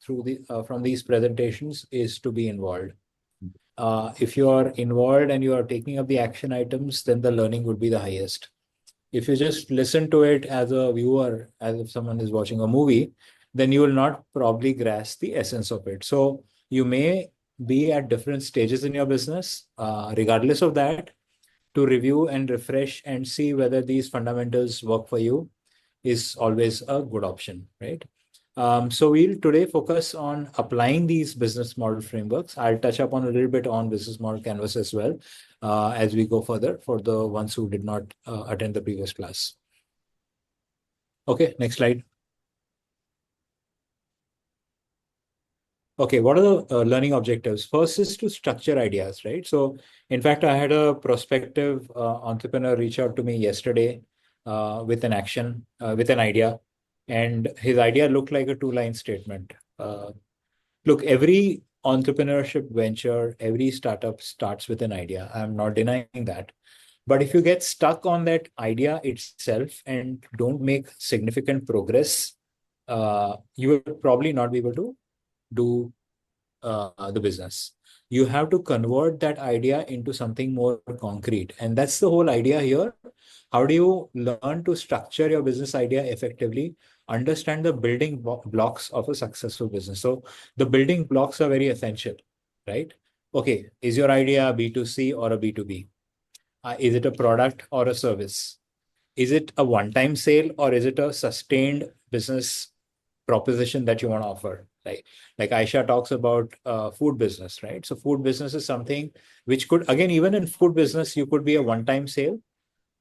from these presentations is to be involved. If you are involved and you are taking up the action items, then the learning would be the highest. If you just listen to it as a viewer, as if someone is watching a movie, then you will not probably grasp the essence of it. So you may be at different stages in your business. Regardless of that, to review and refresh and see whether these fundamentals work for you is always a good option, right? So we'll today focus on applying these business model frameworks. I'll touch upon a little bit on business model canvas as well as we go further for the ones who did not attend the previous class. Okay, next slide. Okay, what are the learning objectives? First is to structure ideas, right? So in fact, I had a prospective entrepreneur reach out to me yesterday with an action, with an idea. And his idea looked like a 2-line statement. Look, every entrepreneurship venture, every startup starts with an idea. I'm not denying that. But if you get stuck on that idea itself and don't make significant progress, you will probably not be able to do the business. You have to convert that idea into something more concrete. And that's the whole idea here. How do you learn to structure your business idea effectively? Understand the building blocks of a successful business. So the building blocks are very essential, right? Okay, is your idea a B2C or a B2B? Is it a product or a service? Is it a one-time sale or is it a sustained business proposition that you want to offer? Like Aisha talks about food business, right? So food business is something which could, again, even in food business, you could be a one-time sale,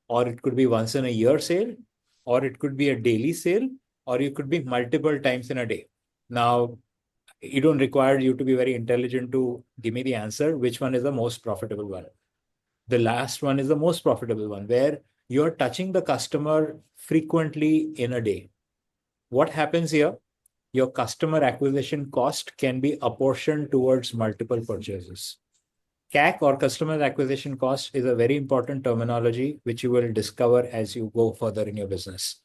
or it could be once in a year sale, or it could be a daily sale, or you could be multiple times in a day. Now, you don't require you to be very intelligent to give me the answer, which one is the most profitable one. The last one is the most profitable one, where you're touching the customer frequently in a day. What happens here? Your customer acquisition cost can be apportioned towards multiple purchases. CAC, or customer acquisition cost, is a very important terminology which you will discover as you go further in your business.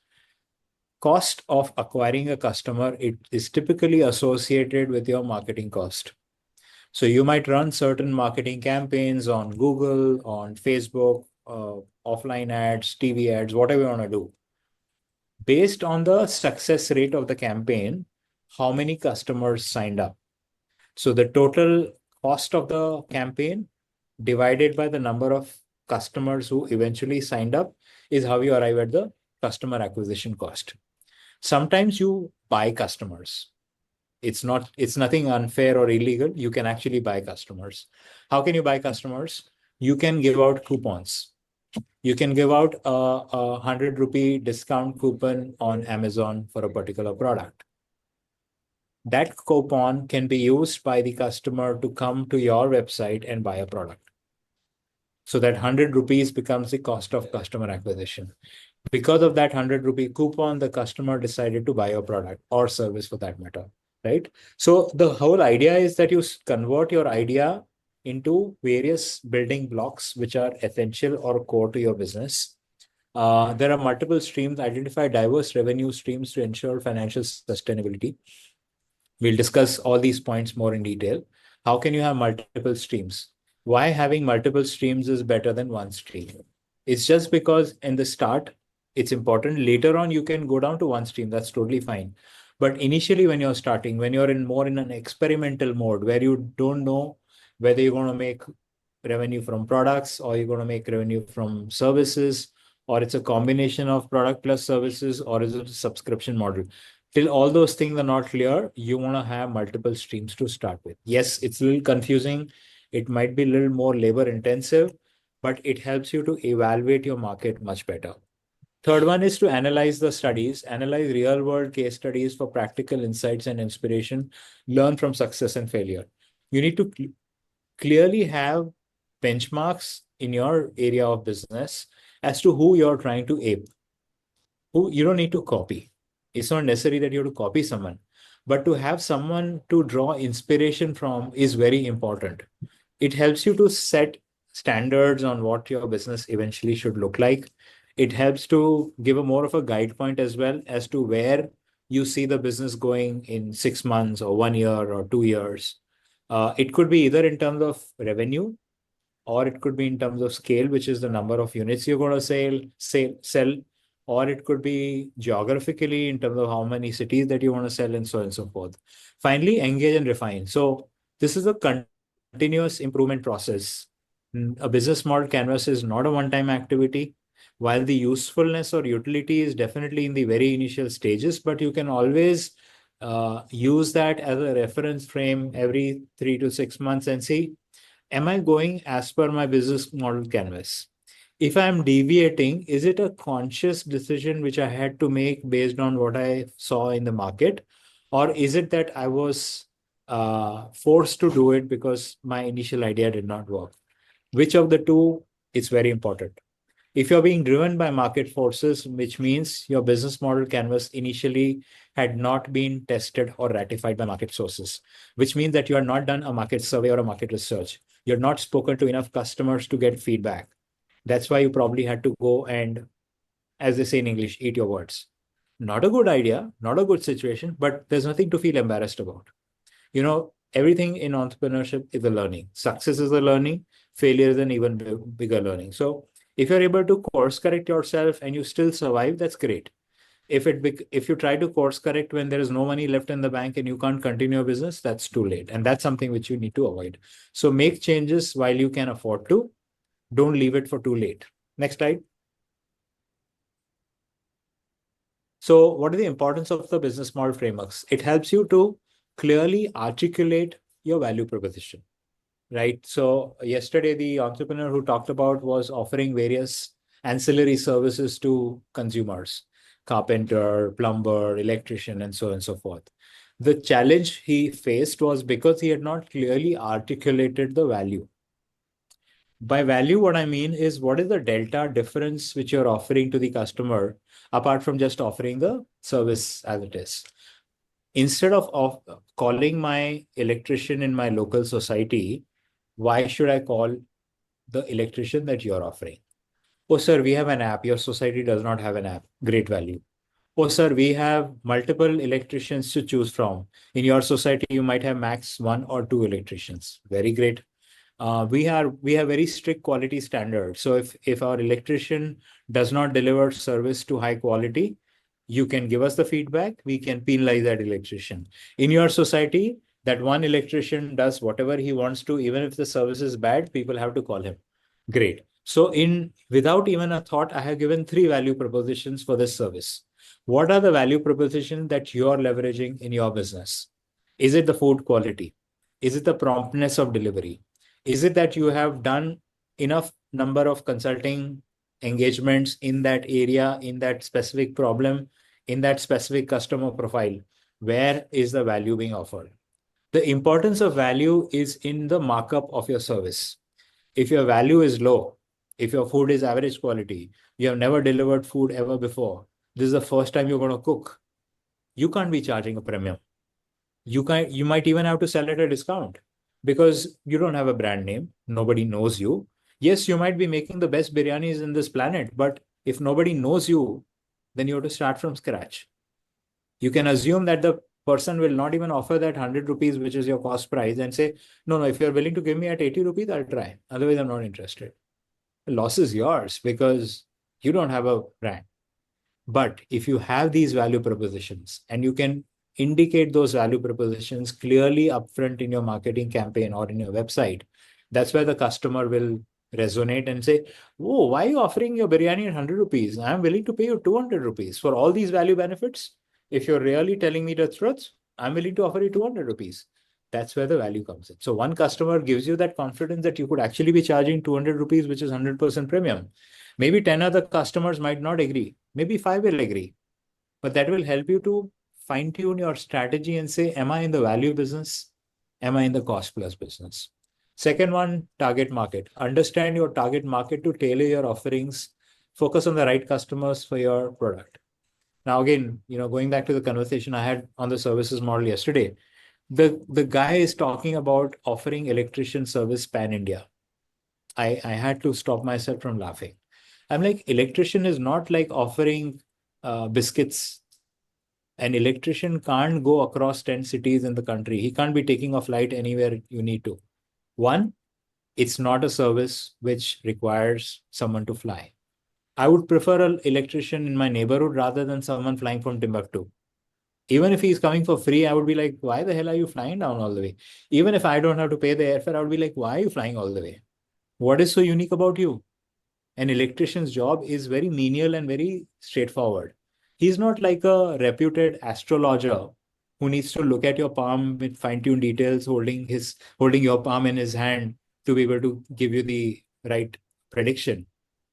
Cost of acquiring a customer, it is typically associated with your marketing cost. So you might run certain marketing campaigns on Google, on Facebook, offline ads, TV ads, whatever you want to do. Based on the success rate of the campaign, how many customers signed up. So the total cost of the campaign divided by the number of customers who eventually signed up is how you arrive at the customer acquisition cost. Sometimes you buy customers. It's nothing unfair or illegal. You can actually buy customers. How can you buy customers? You can give out coupons. You can give out a 100 rupee discount coupon on Amazon for a particular product. That coupon can be used by the customer to come to your website and buy a product. So that 100 rupees becomes the cost of customer acquisition. Because of that 100 rupee coupon, the customer decided to buy your product or service for that matter, right? So the whole idea is that you convert your idea into various building blocks which are essential or core to your business. There are multiple streams. Identify diverse revenue streams to ensure financial sustainability. We'll discuss all these points more in detail. How can you have multiple streams? Why having multiple streams is better than one stream? It's just because in the start, it's important. Later on, you can go down to one stream. That's totally fine. But initially, when you're starting, when you're more in an experimental mode where you don't know whether you're going to make revenue from products or you're going to make revenue from services, or it's a combination of product plus services, or is it a subscription model? Till all those things are not clear, you want to have multiple streams to start with. Yes, it's a little confusing. It might be a little more labor intensive, but it helps you to evaluate your market much better. Third one is to analyze the studies, analyze real world case studies for practical insights and inspiration, learn from success and failure. You need to clearly have benchmarks in your area of business as to who you're trying to ape. Who you don't need to copy. It's not necessary that you have to copy someone, but to have someone to draw inspiration from is very important. It helps you to set standards on what your business eventually should look like. It helps to give a more of a guide point as well as to where you see the business going in 6 months or 1 year or 2 years. It could be either in terms of revenue, or it could be in terms of scale, which is the number of units you're going to sell, or it could be geographically in terms of how many cities that you want to sell, and so on and so forth. Finally, engage and refine. So this is a continuous improvement process. A business model canvas is not a one-time activity. While the usefulness or utility is definitely in the very initial stages, but you can always use that as a reference frame every 3 to 6 months and see, am I going as per my business model canvas? If I'm deviating, is it a conscious decision which I had to make based on what I saw in the market? Or is it that I was forced to do it because my initial idea did not work? Which of the two is very important? If you're being driven by market forces, which means your business model canvas initially had not been tested or ratified by market sources, which means that you have not done a market survey or a market research. You're not spoken to enough customers to get feedback. That's why you probably had to go and, as they say in English, eat your words. Not a good idea, not a good situation, but there's nothing to feel embarrassed about. Everything in entrepreneurship is a learning. Success is a learning. Failure is an even bigger learning. So if you're able to course correct yourself and you still survive, that's great. If you try to course correct when there is no money left in the bank and you can't continue your business, that's too late. And that's something which you need to avoid. So make changes while you can afford to. Don't leave it for too late. Next slide. So what is the importance of the business model frameworks? It helps you to clearly articulate your value proposition, right? So yesterday, the entrepreneur who talked about was offering various ancillary services to consumers, carpenter, plumber, electrician, and so on and so forth. The challenge he faced was because he had not clearly articulated the value. By value, what I mean is, what is the delta difference which you're offering to the customer apart from just offering the service as it is? Instead of calling my electrician in my local society, why should I call the electrician that you're offering? Oh, sir, we have an app. Your society does not have an app. Great value. Oh, sir, we have multiple electricians to choose from. In your society, you might have max 1 or 2 electricians. Very great. We have very strict quality standards. So if our electrician does not deliver service to high quality, you can give us the feedback. We can penalize that electrician. In your society, that one electrician does whatever he wants to, even if the service is bad, people have to call him. Great. So without even a thought, I have given 3 value propositions for this service. What are the value propositions that you are leveraging in your business? Is it the food quality? Is it the promptness of delivery? Is it that you have done enough number of consulting engagements in that area, in that specific problem, in that specific customer profile? Where is the value being offered? The importance of value is in the markup of your service. If your value is low, if your food is average quality, you have never delivered food ever before, this is the first time you're going to cook, you can't be charging a premium. You might even have to sell at a discount because you don't have a brand name. Nobody knows you. Yes, you might be making the best biryanis in this planet, but if nobody knows you, then you have to start from scratch. You can assume that the person will not even offer that 100 rupees, which is your cost price, and say, no, if you're willing to give me at 80 rupees, I'll try. Otherwise, I'm not interested. The loss is yours because you don't have a brand. But if you have these value propositions and you can indicate those value propositions clearly upfront in your marketing campaign or in your website, that's where the customer will resonate and say, oh, why are you offering your biryani at 100 rupees? I'm willing to pay you 200 rupees for all these value benefits. If you're really telling me the truth, I'm willing to offer you 200 rupees. That's where the value comes in. So one customer gives you that confidence that you could actually be charging 200 rupees, which is 100% premium. Maybe 10 other customers might not agree. Maybe 5 will agree. But that will help you to fine tune your strategy and say, am I in the value business? Am I in the cost plus business? Second one, target market. Understand your target market to tailor your offerings. Focus on the right customers for your product. Now, again, going back to the conversation I had on the services model yesterday, the guy is talking about offering electrician service pan India. I had to stop myself from laughing. I'm like, electrician is not like offering biscuits An electrician can't go across 10 cities in the country. He can't be taking a flight anywhere you need to. One, it's not a service which requires someone to fly. I would prefer an electrician in my neighborhood rather than someone flying from Timbuktu. Even if he's coming for free, I would be like, why the hell are you flying down all the way? Even if I don't have to pay the airfare, I would be like, why are you flying all the way? What is so unique about you? An electrician's job is very menial and very straightforward. He's not like a reputed astrologer who needs to look at your palm with fine-tuned details, holding your palm in his hand to be able to give you the right prediction.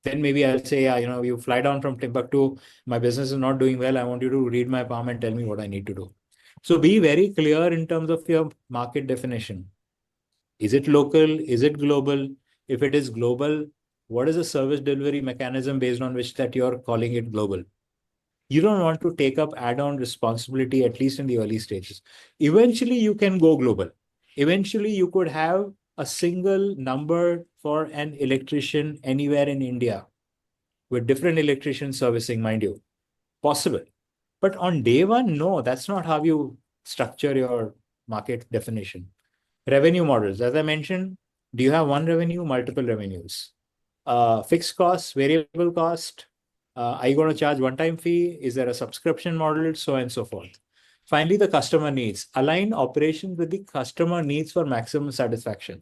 Then maybe I'll say, yeah, you fly down from Timbuktu, my business is not doing well. I want you to read my palm and tell me what I need to do. So be very clear in terms of your market definition. Is it local? Is it global? If it is global, what is the service delivery mechanism based on which that you're calling it global? You don't want to take up add-on responsibility, at least in the early stages. Eventually, you can go global. Eventually, you could have a single number for an electrician anywhere in India with different electricians servicing, mind you. Possible. But on day one, no, that's not how you structure your market definition. Revenue models. As I mentioned, do you have one revenue, multiple revenues? Fixed costs, variable cost. Are you going to charge one-time fee? Is there a subscription model? So on and so forth. Finally, the customer needs. Align operations with the customer needs for maximum satisfaction.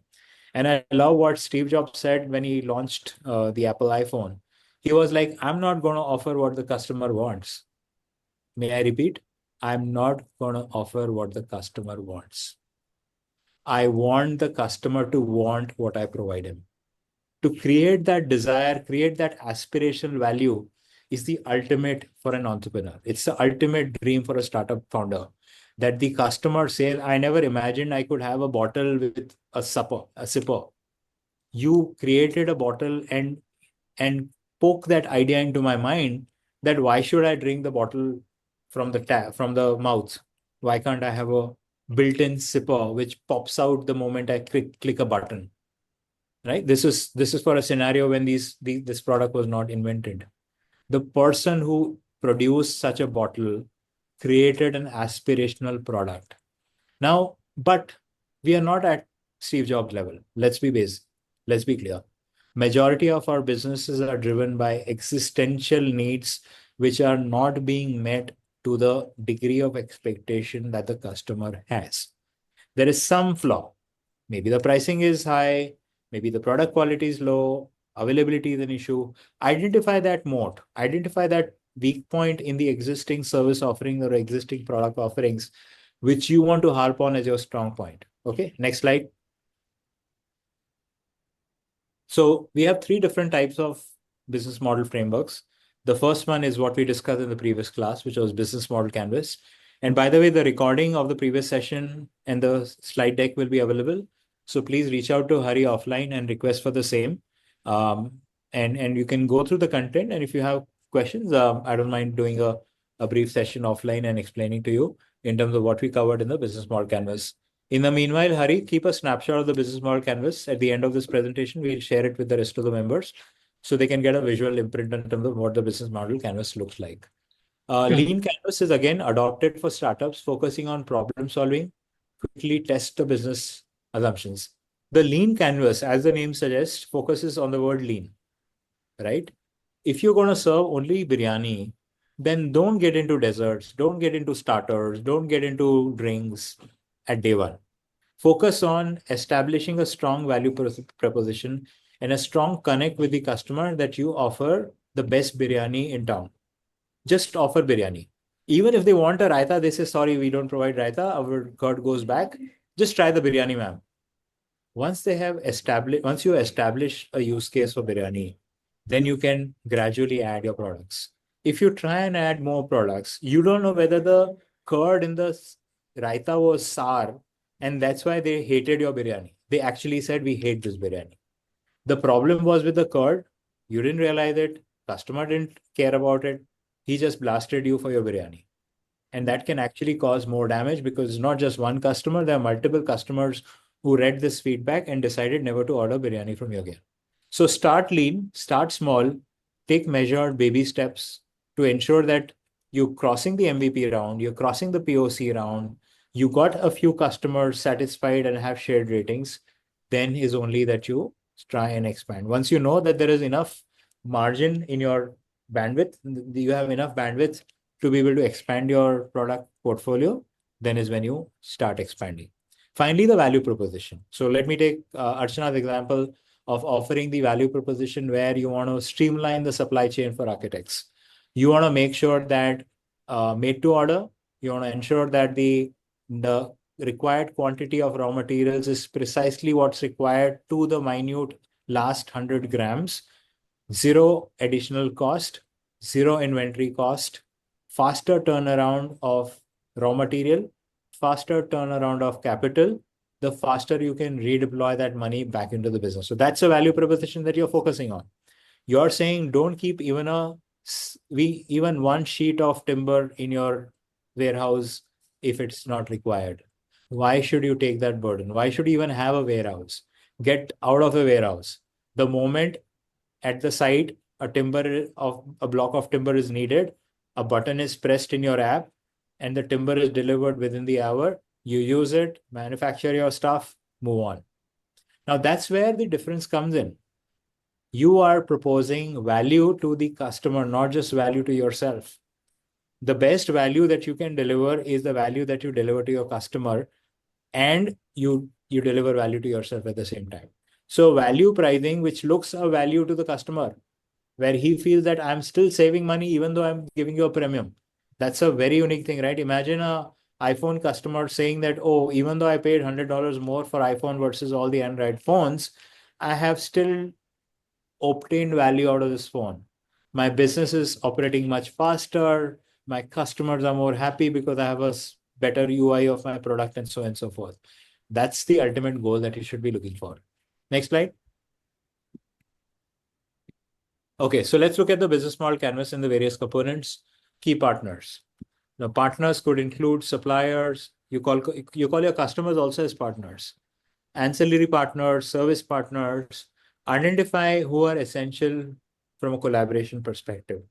And I love what Steve Jobs said when he launched the Apple iPhone. He was like, I'm not going to offer what the customer wants. May I repeat? I'm not going to offer what the customer wants. I want the customer to want what I provide him. To create that desire, create that aspirational value is the ultimate for an entrepreneur. It's the ultimate dream for a startup founder that the customer says, I never imagined I could have a bottle with a sipper. You created a bottle and poke that idea into my mind that why should I drink the bottle from the mouth? Why can't I have a built-in sipper which pops out the moment I click a button? Right? This is for a scenario when this product was not invented. The person who produced such a bottle created an aspirational product. Now, but we are not at Steve Jobs level. Let's be basic. Let's be clear. Majority of our businesses are driven by existential needs which are not being met to the degree of expectation that the customer has. There is some flaw. Maybe the pricing is high, maybe the product quality is low, availability is an issue. Identify that moat, identify that weak point in the existing service offering or existing product offerings, which you want to harp on as your strong point. Okay, next slide. So we have three different types of business model frameworks. The first one is what we discussed in the previous class, which was business model canvas. And by the way, the recording of the previous session and the slide deck will be available. So please reach out to Hari offline and request for the same. And you can go through the content. And if you have questions, I don't mind doing a brief session offline and explaining to you in terms of what we covered in the business model canvas. In the meanwhile, Hari, keep a snapshot of the business model canvas. At the end of this presentation, we'll share it with the rest of the members so they can get a visual imprint in terms of what the business model canvas looks like. Lean canvas is again adopted for startups focusing on problem solving, quickly test the business assumptions. The lean canvas, as the name suggests, focuses on the word lean, right? If you're going to serve only biryani, then don't get into desserts, don't get into starters, don't get into drinks at day one. Focus on establishing a strong value proposition and a strong connect with the customer that you offer the best biryani in town. Just offer biryani. Even if they want a raita, they say, sorry, we don't provide raita. Our curd goes back. Just try the biryani, ma'am. Once you establish a use case for biryani, then you can gradually add your products. If you try and add more products, you don't know whether the curd in the raita was sour, and that's why they hated your biryani. They actually said, we hate this biryani. The problem was with the curd. You didn't realize it. Customer didn't care about it. He just blasted you for your biryani. And that can actually cause more damage because it's not just one customer. There are multiple customers who read this feedback and decided never to order biryani from you again. So start lean, start small, take measured baby steps to ensure that you're crossing the MVP round, you're crossing the POC round, you got a few customers satisfied and have shared ratings, then is only that you try and expand. Once you know that there is enough margin in your bandwidth, you have enough bandwidth to be able to expand your product portfolio, then is when you start expanding. Finally, the value proposition. So let me take Archana's example of offering the value proposition where you want to streamline the supply chain for architects. You want to make sure that made to order, you want to ensure that the required quantity of raw materials is precisely what's required to the minute last 100 grams, zero additional cost, zero inventory cost, faster turnaround of raw material, faster turnaround of capital, the faster you can redeploy that money back into the business. So that's a value proposition that you're focusing on. You're saying don't keep even one sheet of timber in your warehouse if it's not required. Why should you take that burden? Why should you even have a warehouse? Get out of a warehouse. The moment at the site a block of timber is needed, a button is pressed in your app, and the timber is delivered within the hour. You use it, manufacture your stuff, move on. Now that's where the difference comes in. You are proposing value to the customer, not just value to yourself. The best value that you can deliver is the value that you deliver to your customer, and you deliver value to yourself at the same time. So value pricing, which looks a value to the customer, where he feels that I'm still saving money even though I'm giving you a premium. That's a very unique thing, right? Imagine a iPhone customer saying that, oh, even though I paid $100 more for iPhone versus all the Android phones, I have still obtained value out of this phone. My business is operating much faster. My customers are more happy because I have a better UI of my product and so on and so forth. That's the ultimate goal that you should be looking for. Next slide. Okay, so let's look at the business model canvas and the various components. Key partners. The partners could include suppliers. You call your customers also as partners. Ancillary partners, service partners. Identify who are essential from a collaboration perspective.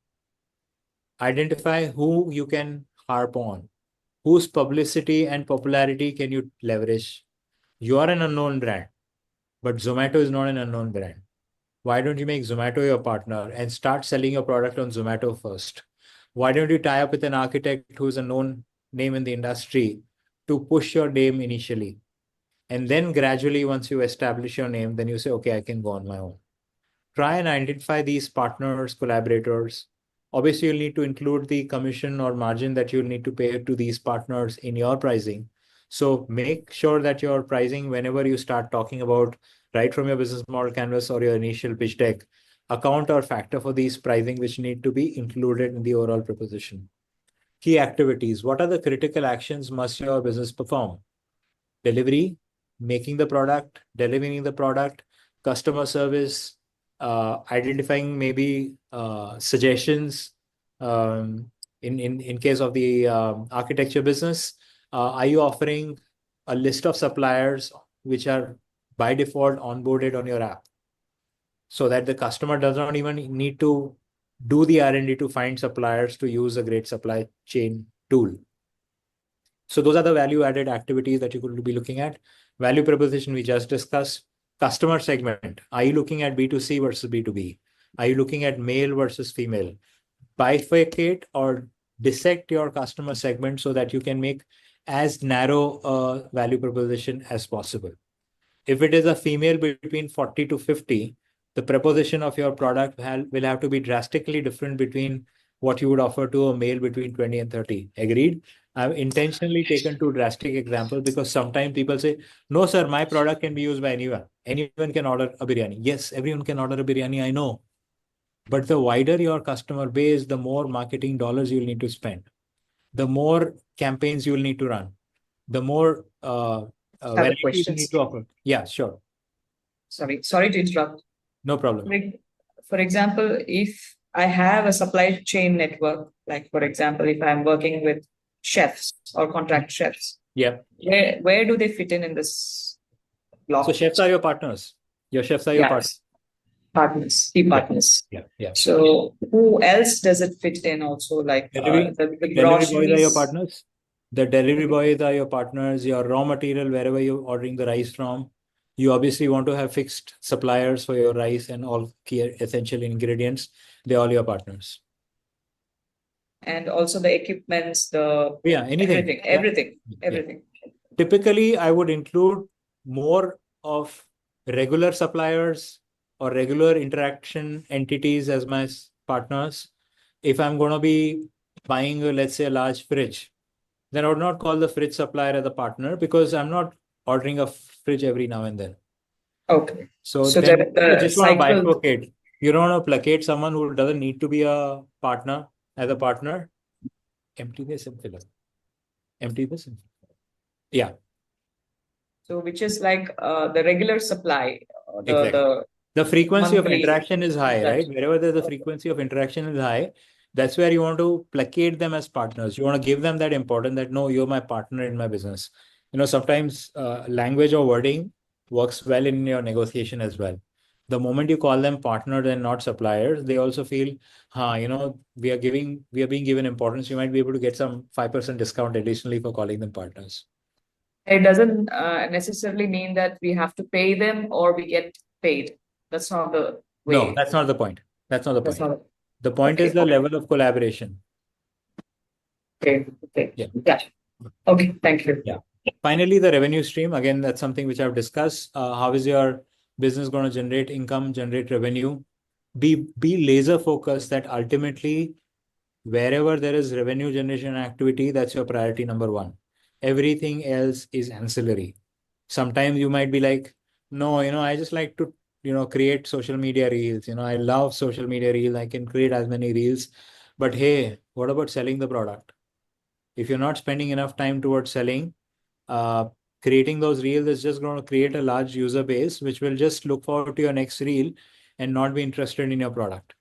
Identify who you can harp on. Whose publicity and popularity can you leverage? You are an unknown brand, but Zomato is not an unknown brand. Why don't you make Zomato your partner and start selling your product on Zomato first? Why don't you tie up with an architect who's a known name in the industry to push your name initially? And then gradually, once you establish your name, then you say, okay, I can go on my own. Try and identify these partners, collaborators. Obviously, you'll need to include the commission or margin that you'll need to pay to these partners in your pricing. So make sure that your pricing, whenever you start talking about right from your business model canvas or your initial pitch deck, account or factor for these pricing which need to be included in the overall proposition. Key activities. What are the critical actions must your business perform? Delivery, making the product, delivering the product, customer service, identifying maybe suggestions in case of the architecture business. Are you offering a list of suppliers which are by default onboarded on your app so that the customer does not even need to do the R&D to find suppliers to use a great supply chain tool? So those are the value added activities that you could be looking at. Value proposition we just discussed. Customer segment. Are you looking at B2C versus B2B? Are you looking at male versus female? Bifurcate or dissect your customer segment so that you can make as narrow a value proposition as possible. If it is a female between 40 to 50, the proposition of your product will have to be drastically different between what you would offer to a male between 20 and 30. Agreed? I've intentionally taken two drastic examples because sometimes people say, no, sir, my product can be used by anyone. Anyone can order a biryani. Yes, everyone can order a biryani, I know. But the wider your customer base, the more marketing dollars you'll need to spend, the more campaigns you'll need to run, the more Have a variety you question. need to offer. Yeah, sure. Sorry to interrupt. No problem. For example, if I have a supply chain network, like for example, if I'm working with chefs or contract chefs, Yeah. where do they fit in this block? So chefs are your partners. Your chefs are your partners. Yes. key Yeah, partners. yeah, yeah. So who else does it fit in also? Like the Delivery boys are your groceries. partners. The delivery boys are your partners. Your raw material, wherever you're ordering the rice from. You obviously want to have fixed suppliers for your rice and all key essential ingredients. They're all your partners. And also the equipments, the Yeah, anything. everything, Yeah, everything, yeah. everything. Typically, I would include more of regular suppliers or regular interaction entities as my partners. If I'm going to be buying, let's say, a large fridge, then I would not call the fridge supplier as a partner because I'm not ordering a fridge every now and then. Okay. So So then you the just want to cycle. bifurcate. You don't want to placate someone who doesn't need to be a partner as a partner. Emptiness and filler. Emptiness and filler. Yeah, So which is like the regular supply, exactly. the The frequency of monthly interaction is high, right? interaction. Wherever there's a frequency of interaction is high, that's where you want to placate them as partners. You want to give them that importance that no, you're my partner in my business. Sometimes language or wording works well in your negotiation as well. The moment you call them partners and not suppliers, they also feel, we are being given importance. You might be able to get some 5% discount additionally for calling them partners. It doesn't necessarily mean that we have to pay them or we get paid. That's not the No, way. that's not the point. That's not the That's point. not. The point is Okay. the level of collaboration. Okay. Okay. Yeah. Yeah. Okay. Thank you. Yeah. Finally, the revenue stream. Again, that's something which I've discussed. How is your business going to generate income, generate revenue? Be laser focused that ultimately wherever there is revenue generation activity, that's your priority number one. Everything else is ancillary. Sometimes you might be like, no, I just like to, create social media reels. I love social media reels. I can create as many reels. But hey, what about selling the product? If you're not spending enough time towards selling, uh, creating those reels is just going to create a large user base, which will just look forward to your next reel and not be interested in your product.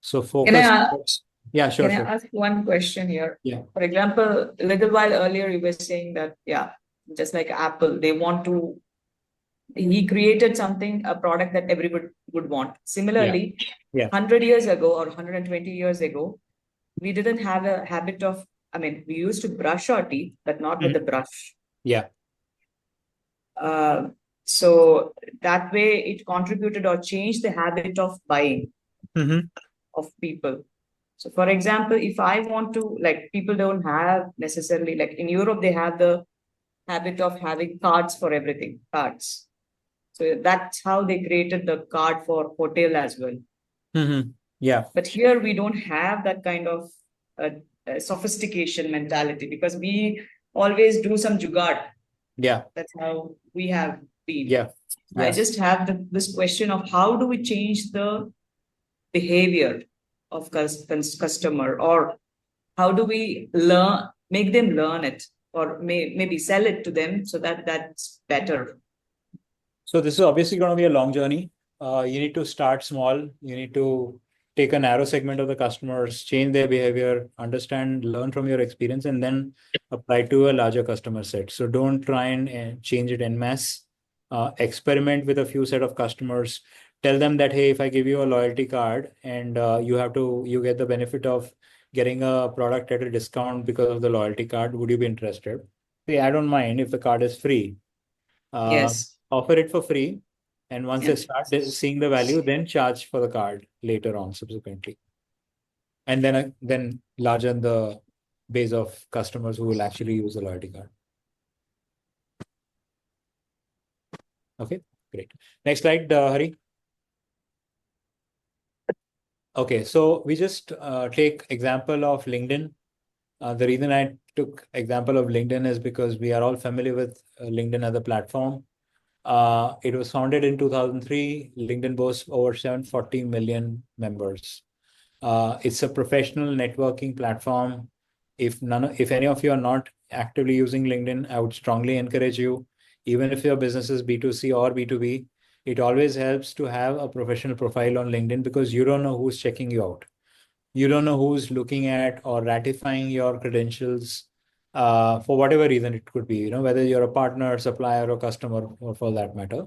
So Can I focus. Yeah, sure, can I sure. ask one question here? Yeah. For example, a little while earlier you were saying that yeah, just like Apple, they want to he created something, a product that everybody would want. Yeah. Similarly, Yeah. 100 years ago or 120 years ago, we didn't have a habit of, I mean, we used to brush our teeth, but not with Mhm. a brush. Yeah. Uh, so that way it contributed or changed the habit of buying Mhm. of people. So, for example, if I want to, like, people don't have necessarily, like in Europe, they have the habit of having cards for everything, cards. So that's how they created the card for hotel as well. Mhm. Yeah. But here we don't have that kind of uh, sophistication mentality because we always do some jugaad. Yeah. That's how we have been. Yeah. I Yes. just have this question of how do we change the behavior of customer, or how do we make them learn it, or maybe sell it to them so that that's better. So this is obviously going to be a long journey. You need to start small. You need to take a narrow segment of the customers, change their behavior, understand, learn from your experience, and then apply to a larger customer set. So don't try and change it en masse. Experiment with a few set of customers. Tell them that, hey, if I give you a loyalty card and you get the benefit of getting a product at a discount because of the loyalty card, would you be interested? Hey, I don't mind if the card is free. uh, Yes. Offer it for free, and once Yeah. they start seeing the value, then charge for the card later on subsequently, and then larger the base of customers who will actually use the loyalty card. Okay, great. Next slide, Hari. Okay, so we just take example of LinkedIn. The reason I took example of LinkedIn is because we are all familiar with LinkedIn as a platform. It was founded in 2003. LinkedIn boasts over 740 million members. It's a professional networking platform. If any of you are not actively using LinkedIn, I would strongly encourage you, even if your business is B2C or B2B, it always helps to have a professional profile on LinkedIn because you don't know who's checking you out. You don't know who's looking at or ratifying your credentials for whatever reason it could be, whether you're a partner, supplier, or customer, or for that matter.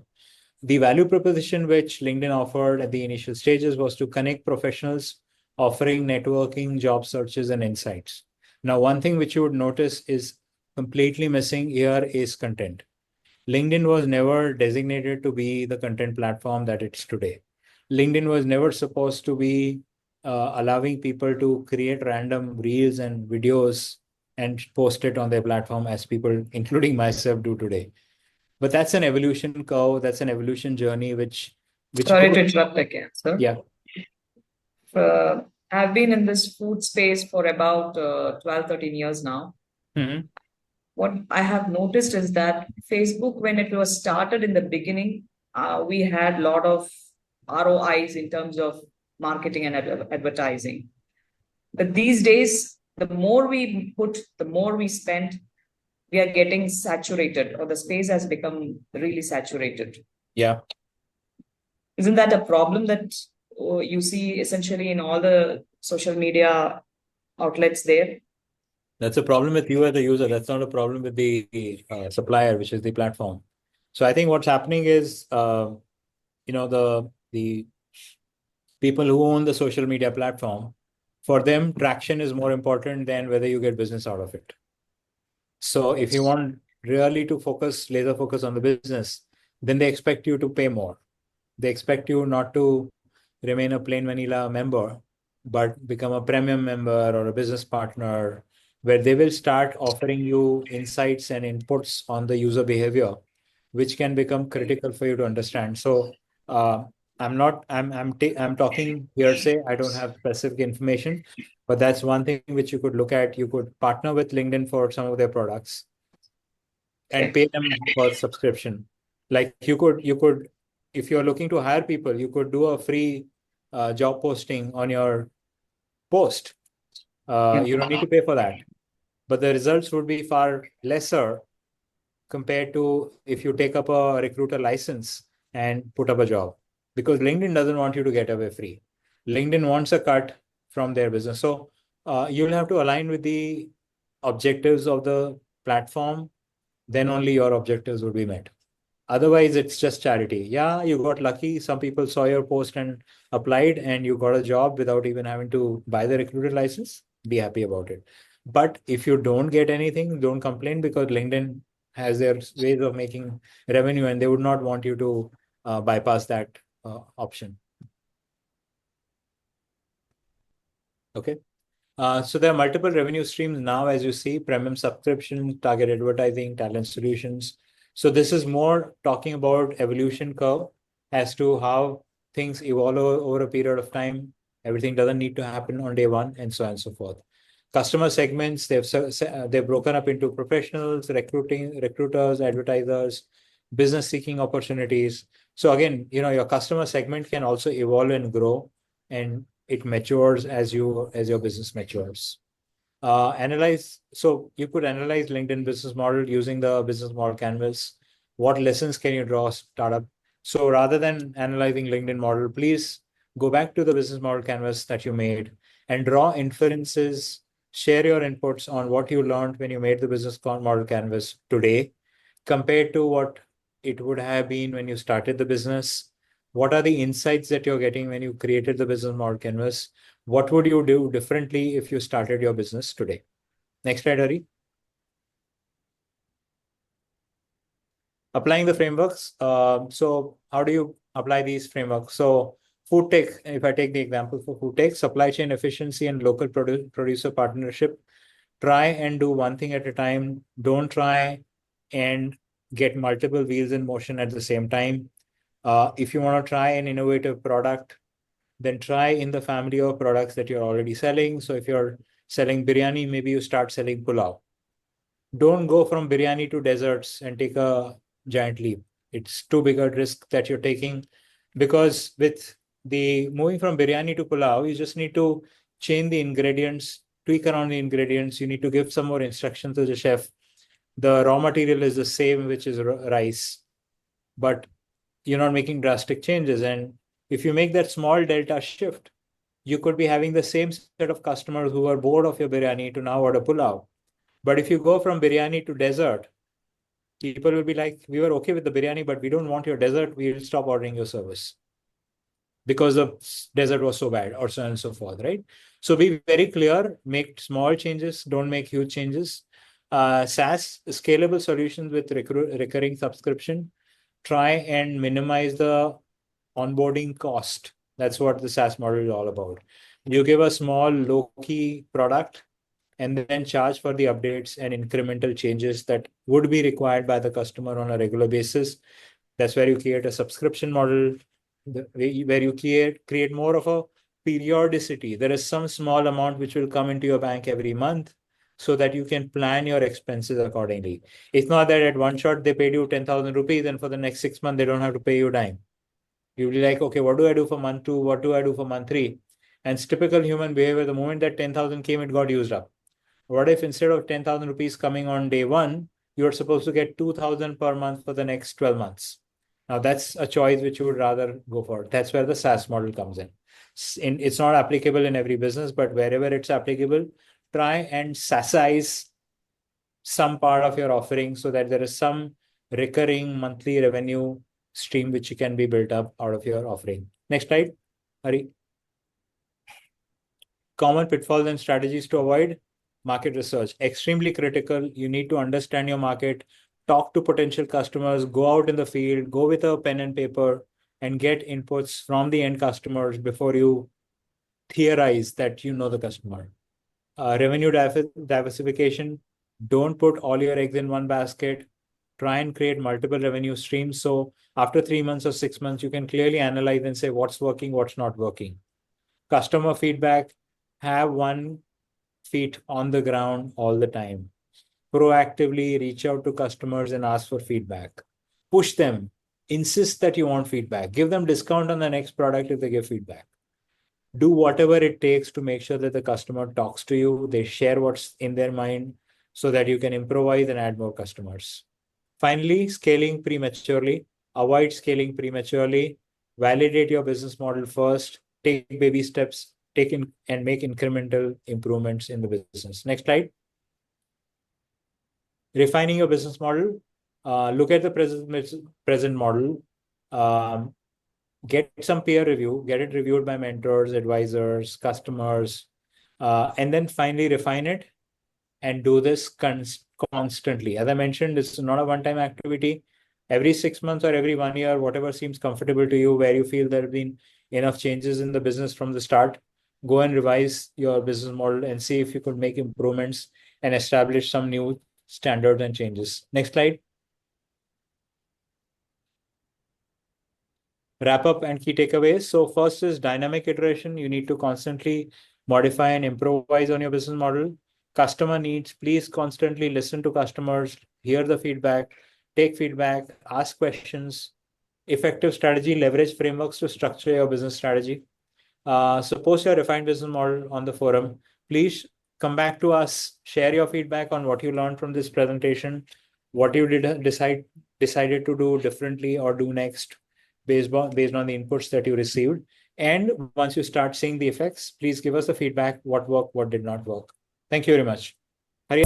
the value proposition which LinkedIn offered at the initial stages was to connect professionals offering networking, job searches, and insights. Now, one thing which you would notice is completely missing here is content. LinkedIn was never designated to be the content platform that it's today. LinkedIn was never supposed to be allowing people to create random reels and videos and post it on their platform as people, including myself, do today. But that's an evolution curve. That's an evolution journey, which Sorry goes. to interrupt again, sir. Yeah. I've been in this food space for about 12, 13 years now. Mhm. What I have noticed is that Facebook, when it was started in the beginning, we had a lot of ROIs in terms of marketing and advertising. But these days, the more we put, the more we spend, we are getting saturated, or the space has become really saturated. Yeah. Isn't that a problem that you see essentially in all the social media outlets there? That's a problem with you as a user. That's not a problem with the supplier, which is the platform. So I think what's happening is, the people who own the social media platform, for them, traction is more important than whether you get business out of it. So if you want really to laser focus on the business, then they expect you to pay more. They expect you not to remain a plain vanilla member, but become a premium member or a business partner, where they will start offering you insights and inputs on the user behavior, which can become critical for you to understand. So uh, I'm talking hearsay. I don't have specific information, but that's one thing which you could look at. You could partner with LinkedIn for some of their products and Okay. pay them for subscription. Like you could, if you're looking to hire people, you could do a free job posting on your post. Yeah. You don't need to pay for that, but the results would be far lesser compared to if you take up a recruiter license and put up a job, because LinkedIn doesn't want you to get away free. LinkedIn wants a cut from their business. So you'll have to align with the objectives of the platform, then only your objectives would be met. Otherwise, it's just charity. Yeah, you got lucky. Some people saw your post and applied, and you got a job without even having to buy the recruiter license. Be happy about it. But if you don't get anything, don't complain, because LinkedIn has their ways of making revenue, and they would not want you to bypass that option. Okay. So there are multiple revenue streams now, as you see: premium subscription, target advertising, talent solutions. So this is more talking about evolution curve as to how things evolve over a period of time. Everything doesn't need to happen on day one, and so on and so forth. Customer segments, they've broken up into professionals, recruiters, advertisers, business seeking opportunities. So again, your customer segment can also evolve and grow, and it matures as your business matures. Analyze. So you could analyze LinkedIn business model using the business model canvas. What lessons can you draw startup? So rather than analyzing LinkedIn model, please go back to the business model canvas that you made and draw inferences. Share your inputs on what you learned when you made the business model canvas today, compared to what it would have been when you started the business. What are the insights that you're getting when you created the business model canvas? What would you do differently if you started your business today? Next slide, Hari. Applying the frameworks. So how do you apply these frameworks? So food tech, if I take the example for food tech, supply chain efficiency and local producer partnership. Try and do one thing at a time. Don't try and get multiple wheels in motion at the same time. If you want to try an innovative product, then try in the family of products that you're already selling. So if you're selling biryani, maybe you start selling pulao. Don't go from biryani to desserts and take a giant leap. It's too big a risk that you're taking, because with the moving from biryani to pulao, you just need to change the ingredients, tweak around the ingredients. You need to give some more instructions to the chef. The raw material is the same, which is rice, but you're not making drastic changes. And if you make that small delta shift, you could be having the same set of customers who are bored of your biryani to now order pulao. But if you go from biryani to dessert, people will be like, we were okay with the biryani, but we don't want your dessert. We will stop ordering your service because the dessert was so bad, or so on and so forth, right? So be very clear, make small changes, don't make huge changes. SaaS, scalable solutions with recurring subscription, try and minimize the onboarding cost. That's what the SaaS model is all about. You give a small low-key product and then charge for the updates and incremental changes that would be required by the customer on a regular basis. That's where you create a subscription model, where you create more of a periodicity. There is some small amount which will come into your bank every month so that you can plan your expenses accordingly. It's not that at one shot they paid you 10,000 rupees and for the next 6 months they don't have to pay you a dime. You'll be like, okay, what do I do for month two? What do I do for month three? And it's typical human behavior. The moment that 10,000 came, it got used up. What if instead of 10,000 rupees coming on day one, you're supposed to get 2,000 per month for the next 12 months? Now that's a choice which you would rather go for. That's where the SaaS model comes in. It's not applicable in every business, but wherever it's applicable, try and SaaSize some part of your offering so that there is some recurring monthly revenue stream which can be built up out of your offering. Next slide, Hari. Common pitfalls and strategies to avoid. Market research, extremely critical. You need to understand your market, talk to potential customers, go out in the field, go with a pen and paper and get inputs from the end customers before you theorize that you know the customer. Revenue diversification. Don't put all your eggs in one basket. Try and create multiple revenue streams. So after 3 months or 6 months, you can clearly analyze and say what's working, what's not working. Customer feedback. Have one feet on the ground all the time. Proactively reach out to customers and ask for feedback. Push them. Insist that you want feedback. Give them discount on the next product if they give feedback. Do whatever it takes to make sure that the customer talks to you, they share what's in their mind so that you can improvise and add more customers. Finally, scaling prematurely. Avoid scaling prematurely. Validate your business model first. Take baby steps. Take in and make incremental improvements in the business. Next slide. Refining your business model. Look at the present model. Get some peer review, get it reviewed by mentors, advisors, customers, and then finally refine it and do this constantly. As I mentioned, this is not a one-time activity. Every 6 months or every 1 year, whatever seems comfortable to you, where you feel there have been enough changes in the business from the start, go and revise your business model and see if you could make improvements and establish some new standards and changes. Next slide. Wrap up and key takeaways. So first is dynamic iteration. You need to constantly modify and improvise on your business model. Customer needs, please constantly listen to customers, hear the feedback, take feedback, ask questions. Effective strategy, leverage frameworks to structure your business strategy. So post your refined business model on the forum. Please come back to us, share your feedback on what you learned from this presentation, what you decided to do differently or do next based on the inputs that you received. And once you start seeing the effects, please give us the feedback, what worked, what did not work. Thank you very much. Hari.